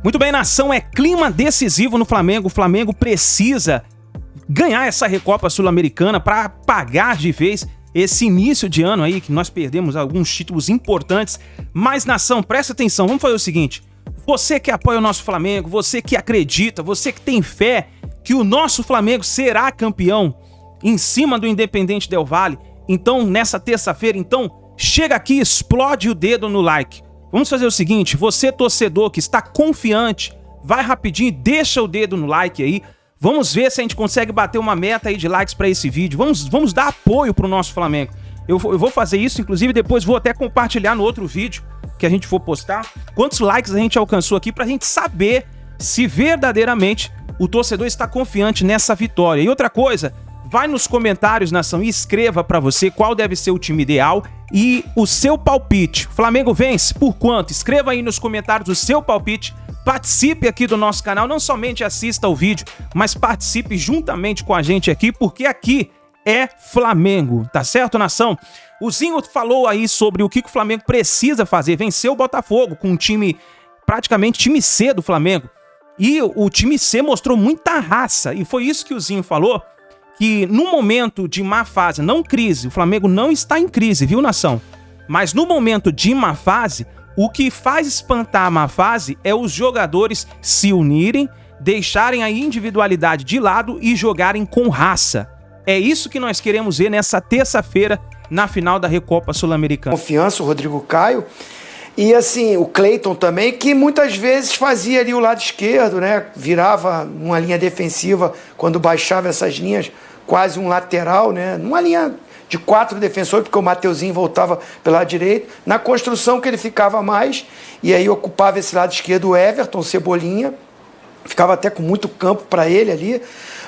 Muito bem, nação, é clima decisivo no Flamengo. O Flamengo precisa ganhar essa Recopa Sul-Americana para pagar de vez esse início de ano aí, que nós perdemos alguns títulos importantes. Mas, nação, presta atenção, vamos fazer o seguinte. Você que apoia o nosso Flamengo, você que acredita, você que tem fé que o nosso Flamengo será campeão em cima do Independente Del Valle, então, nessa terça-feira, então, chega aqui e explode o dedo no like. Vamos fazer o seguinte, você torcedor que está confiante, vai rapidinho e deixa o dedo no like aí. Vamos ver se a gente consegue bater uma meta aí de likes para esse vídeo. Vamos dar apoio pro nosso Flamengo. Eu vou fazer isso, inclusive depois vou até compartilhar no outro vídeo que a gente for postar. Quantos likes a gente alcançou aqui pra gente saber se verdadeiramente o torcedor está confiante nessa vitória. E outra coisa, vai nos comentários, nação, e escreva pra você qual deve ser o time ideal e o seu palpite. Flamengo vence por quanto? Escreva aí nos comentários o seu palpite. Participe aqui do nosso canal, não somente assista ao vídeo, mas participe juntamente com a gente aqui, porque aqui é Flamengo, tá certo, nação? O Zinho falou aí sobre o que o Flamengo precisa fazer, vencer o Botafogo com um time, praticamente time C do Flamengo. E o time C mostrou muita raça, e foi isso que o Zinho falou, que no momento de má fase, não crise, o Flamengo não está em crise, viu, nação? Mas no momento de má fase, o que faz espantar a má fase é os jogadores se unirem, deixarem a individualidade de lado e jogarem com raça. É isso que nós queremos ver nessa terça-feira na final da Recopa Sul-Americana. Confiança, o Rodrigo Caio. E assim, o Cleiton também, que muitas vezes fazia ali o lado esquerdo, né? Virava uma linha defensiva quando baixava essas linhas, quase um lateral, né? Numa linha de 4 defensores, porque o Mateuzinho voltava pelo lado direito. Na construção que ele ficava mais, e aí ocupava esse lado esquerdo o Everton, Cebolinha. Ficava até com muito campo para ele ali.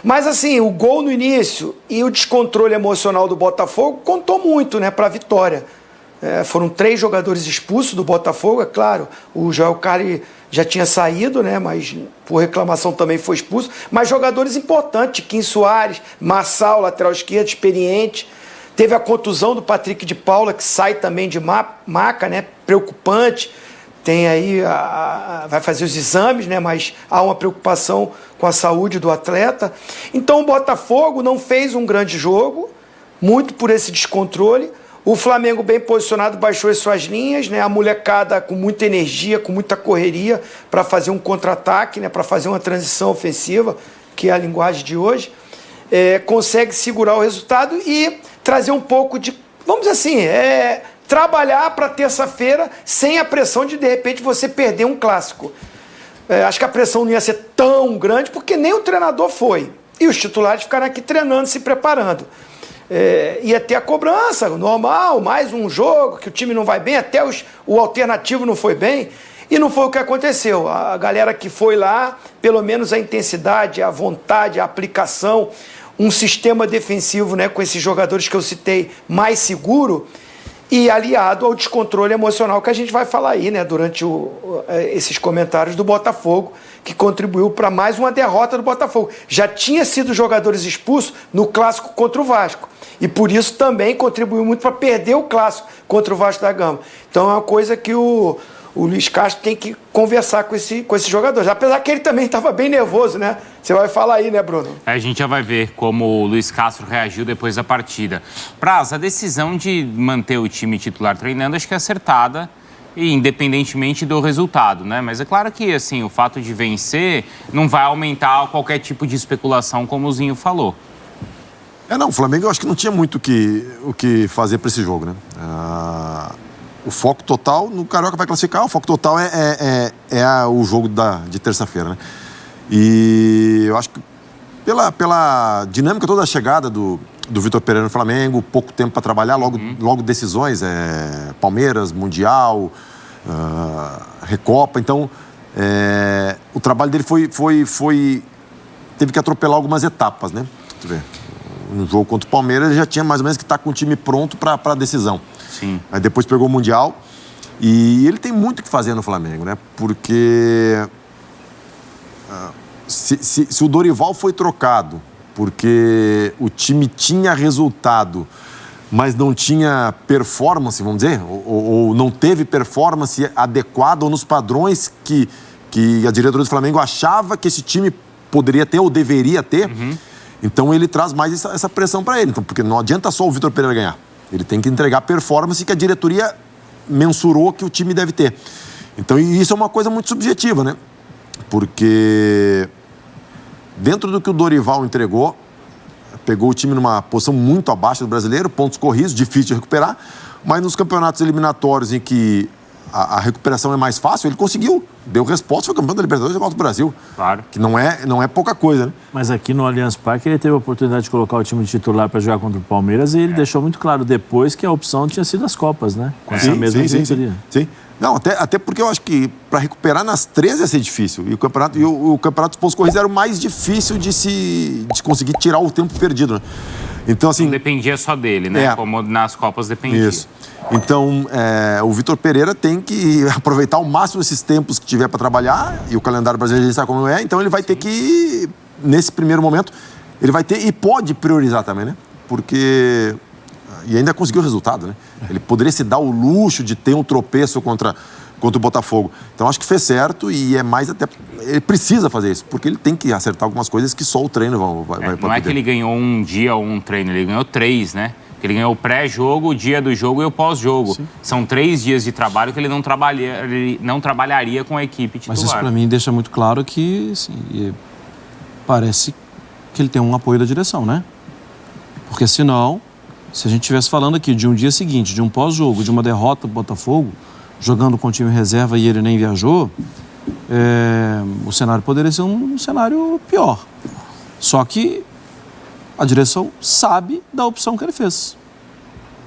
Mas assim, o gol no início e o descontrole emocional do Botafogo contou muito, né, para a vitória. Foram 3 jogadores expulsos do Botafogo, é claro. O Joel Carli já tinha saído, né, mas por reclamação também foi expulso. Mas jogadores importantes, Kim Soares, Marçal, lateral esquerdo, experiente. Teve a contusão do Patrick de Paula, que sai também de maca, né, preocupante. Tem aí, vai fazer os exames, né? Mas há uma preocupação com a saúde do atleta. Então o Botafogo não fez um grande jogo, muito por esse descontrole. O Flamengo bem posicionado baixou as suas linhas, né? A molecada com muita energia, com muita correria para fazer um contra-ataque, né? Para fazer uma transição ofensiva, que é a linguagem de hoje. Consegue segurar o resultado e trazer um pouco de, vamos dizer assim, trabalhar para terça-feira sem a pressão de repente, você perder um clássico. Acho que a pressão não ia ser tão grande, porque nem o treinador foi. E os titulares ficaram aqui treinando, se preparando. Ia ter a cobrança, normal, mais um jogo, que o time não vai bem, até o alternativo não foi bem. E não foi o que aconteceu. A galera que foi lá, pelo menos a intensidade, a vontade, a aplicação, um sistema defensivo, né, com esses jogadores que eu citei, mais seguro, e aliado ao descontrole emocional que a gente vai falar aí, né, durante esses comentários do Botafogo, que contribuiu para mais uma derrota do Botafogo. Já tinha sido jogadores expulsos no clássico contra o Vasco, e por isso também contribuiu muito para perder o clássico contra o Vasco da Gama. Então é uma coisa que o Luiz Castro tem que conversar com esses jogadores, apesar que ele também estava bem nervoso, né? Você vai falar aí, né, Bruno? A gente já vai ver como o Luiz Castro reagiu depois da partida. Praz, a decisão de manter o time titular treinando acho que é acertada, e independentemente do resultado, né? Mas é claro que, assim, o fato de vencer não vai aumentar qualquer tipo de especulação, como o Zinho falou. Não, o Flamengo eu acho que não tinha muito o que fazer para esse jogo, né? O foco total, no Carioca vai classificar, o foco total é o jogo de terça-feira, né? E eu acho que pela dinâmica toda da chegada do Vitor Pereira no Flamengo, pouco tempo para trabalhar, logo decisões, Palmeiras, Mundial, Recopa, então o trabalho dele teve que atropelar algumas etapas, né? Deixa eu ver. No jogo contra o Palmeiras, ele já tinha mais ou menos que estar com o time pronto para a decisão. Sim. Aí depois pegou o Mundial e ele tem muito o que fazer no Flamengo, né? Porque se o Dorival foi trocado porque o time tinha resultado, mas não tinha performance, vamos dizer, ou não teve performance adequada ou nos padrões que que a diretoria do Flamengo achava que esse time poderia ter ou deveria ter. Então ele traz mais essa pressão para ele. Então, porque não adianta só o Vitor Pereira ganhar. Ele tem que entregar performance que a diretoria mensurou que o time deve ter. Então isso é uma coisa muito subjetiva, né? Porque dentro do que o Dorival entregou, pegou o time numa posição muito abaixo do brasileiro, pontos corridos, difícil de recuperar, mas nos campeonatos eliminatórios em que a recuperação é mais fácil, ele conseguiu, deu resposta, foi campeão da Libertadores e Copa do Brasil. Claro. Que não é pouca coisa, né? Mas aqui no Allianz Parque ele teve a oportunidade de colocar o time titular para jogar contra o Palmeiras e ele deixou muito claro depois que a opção tinha sido as Copas, né? Com essa mesma diretoria. Sim. Não, até porque eu acho que para recuperar nas 13 ia ser difícil. E o campeonato dos pontos corridos era o mais difícil de conseguir tirar o tempo perdido, né? Então, assim... Não dependia só dele, né? Como nas Copas dependia. Isso. Então, o Vitor Pereira tem que aproveitar ao máximo esses tempos que tiver para trabalhar, e o calendário brasileiro a gente sabe como é, então ele vai ter que, nesse primeiro momento, ele vai ter, e pode priorizar também, né? Porque... E ainda conseguiu o resultado, né? Ele poderia se dar o luxo de ter um tropeço contra o Botafogo. Então, acho que fez certo e é mais até... Ele precisa fazer isso, porque ele tem que acertar algumas coisas que só o treino vai Não poder. É que ele ganhou um dia ou um treino, ele ganhou 3, né? Ele ganhou o pré-jogo, o dia do jogo e o pós-jogo. São 3 dias de trabalho que ele não trabalharia com a equipe titular. Mas isso, para mim, deixa muito claro que assim, parece que ele tem um apoio da direção, né? Porque senão... Se a gente estivesse falando aqui de um dia seguinte, de um pós-jogo, de uma derrota do Botafogo, jogando com o time reserva e ele nem viajou, o cenário poderia ser um cenário pior. Só que a direção sabe da opção que ele fez.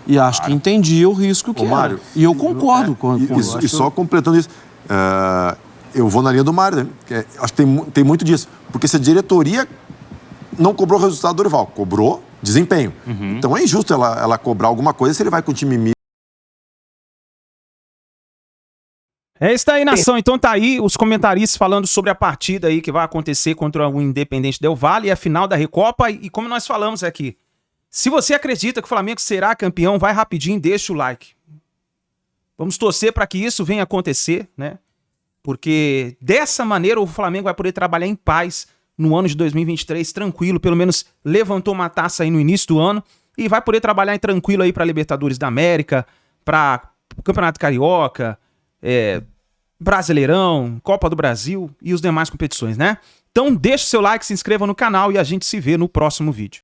E acho que entendia o risco que era. Mário, E eu concordo com isso. E só completando isso, eu vou na linha do Mário, né? Acho que tem muito disso. Porque se a diretoria não cobrou o resultado do Dorival, cobrou desempenho. Então é injusto ela cobrar alguma coisa se ele vai com o time misto. É isso aí, nação. Então tá aí os comentaristas falando sobre a partida aí que vai acontecer contra o Independente Del Valle, a final da Recopa. E como nós falamos aqui, se você acredita que o Flamengo será campeão, vai rapidinho, deixa o like. Vamos torcer para que isso venha acontecer, né? Porque dessa maneira o Flamengo vai poder trabalhar em paz no ano de 2023, tranquilo, pelo menos levantou uma taça aí no início do ano e vai poder trabalhar tranquilo aí para Libertadores da América, para o Campeonato Carioca, Brasileirão, Copa do Brasil e os demais competições, né? Então deixa o seu like, se inscreva no canal e a gente se vê no próximo vídeo.